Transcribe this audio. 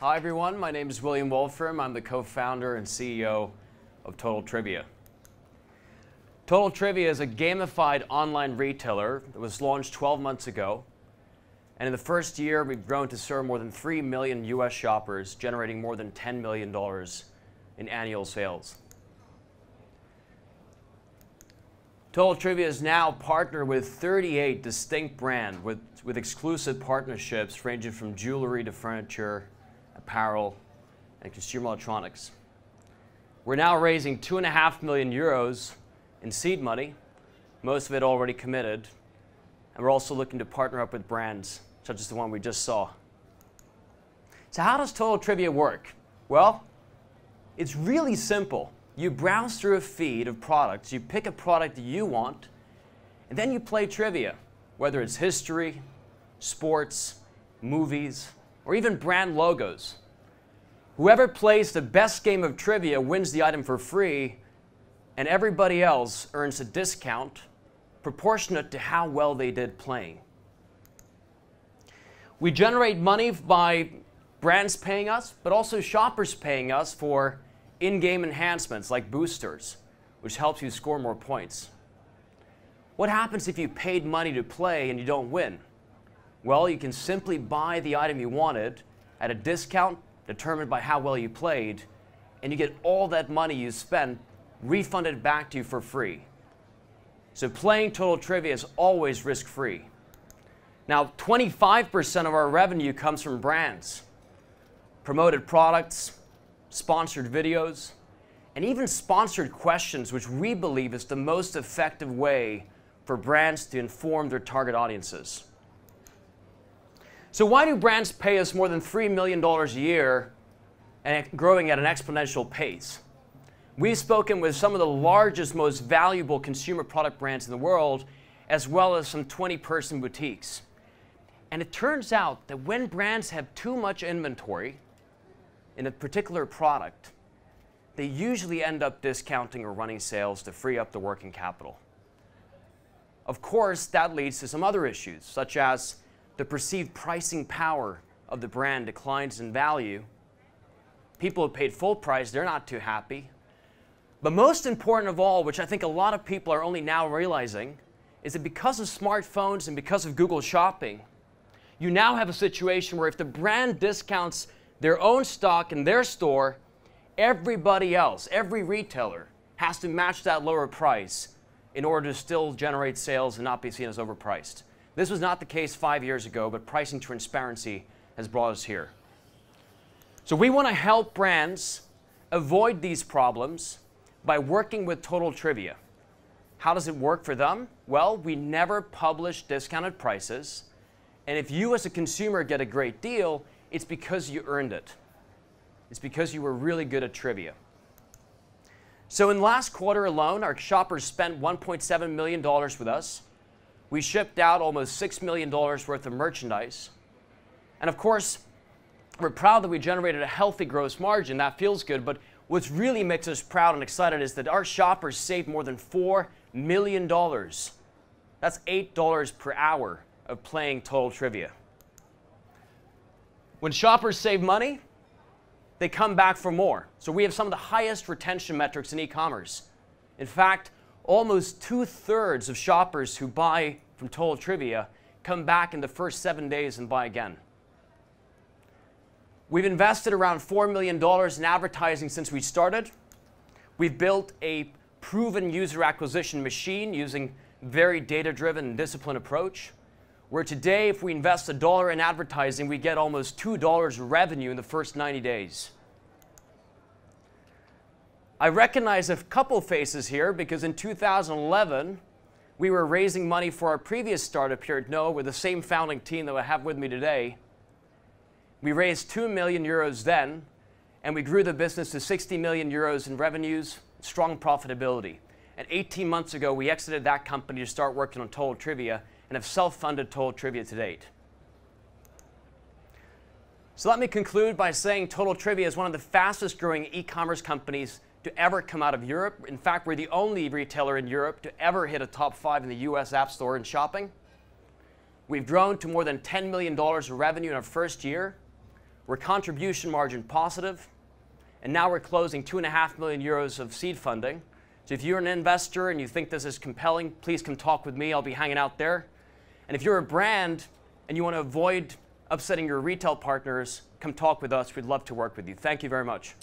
Hi everyone, my name is William Wolfram. I'm the co-founder and CEO of Total Trivia. Total Trivia is a gamified online retailer that was launched 12 months ago. And in the first year, we've grown to serve more than 3 million US shoppers, generating more than $10 million in annual sales. Total Trivia is now partnered with 38 distinct brands with exclusive partnerships ranging from jewelry to furniture, apparel, and consumer electronics. We're now raising 2.5 million euros in seed money, most of it already committed, and we're also looking to partner up with brands such as the one we just saw. So how does Total Trivia work? Well, it's really simple. You browse through a feed of products, you pick a product that you want, and then you play trivia, whether it's history, sports, movies, or even brand logos. Whoever plays the best game of trivia wins the item for free, and everybody else earns a discount proportionate to how well they did playing. We generate money by brands paying us, but also shoppers paying us for in-game enhancements like boosters, which helps you score more points. What happens if you paid money to play and you don't win? Well, you can simply buy the item you wanted at a discount determined by how well you played, and you get all that money you spent refunded back to you for free. So playing Total Trivia is always risk-free. Now, 25% of our revenue comes from brands, promoted products, sponsored videos, and even sponsored questions, which we believe is the most effective way for brands to inform their target audiences. So why do brands pay us more than $3 million a year and growing at an exponential pace? We've spoken with some of the largest, most valuable consumer product brands in the world, as well as some 20-person boutiques. And it turns out that when brands have too much inventory in a particular product, they usually end up discounting or running sales to free up the working capital. Of course, that leads to some other issues, such as the perceived pricing power of the brand declines in value. People who paid full price, they're not too happy. But most important of all, which I think a lot of people are only now realizing, is that because of smartphones and because of Google Shopping, you now have a situation where if the brand discounts their own stock in their store, everybody else, every retailer, has to match that lower price in order to still generate sales and not be seen as overpriced. This was not the case 5 years ago, but pricing transparency has brought us here. So we want to help brands avoid these problems by working with Total Trivia. How does it work for them? Well, we never publish discounted prices, and if you as a consumer get a great deal, it's because you earned it. It's because you were really good at trivia. So in the last quarter alone, our shoppers spent $1.7 million with us. We shipped out almost $6 million worth of merchandise. And of course, we're proud that we generated a healthy gross margin. That feels good, but what really makes us proud and excited is that our shoppers saved more than $4 million. That's $8 per hour of playing Total Trivia. When shoppers save money, they come back for more. So we have some of the highest retention metrics in e-commerce. In fact, almost 2/3 of shoppers who buy from Total Trivia come back in the first 7 days and buy again. We've invested around $4 million in advertising since we started. We've built a proven user acquisition machine using very data-driven and disciplined approach, where today, if we invest $1 in advertising, we get almost $2 revenue in the first 90 days. I recognize a couple faces here because in 2011, we were raising money for our previous startup here at NOAH with the same founding team that I have with me today. We raised 2 million euros then, and we grew the business to 60 million euros in revenues, strong profitability. And 18 months ago, we exited that company to start working on Total Trivia and have self-funded Total Trivia to date. So let me conclude by saying Total Trivia is one of the fastest growing e-commerce companies to ever come out of Europe. In fact, we're the only retailer in Europe to ever hit a top 5 in the US App Store in shopping. We've grown to more than $10 million of revenue in our first year. We're contribution margin positive, and now we're closing 2.5 million euros of seed funding. So if you're an investor and you think this is compelling, please come talk with me. I'll be hanging out there. And if you're a brand and you want to avoid upsetting your retail partners, come talk with us. We'd love to work with you. Thank you very much.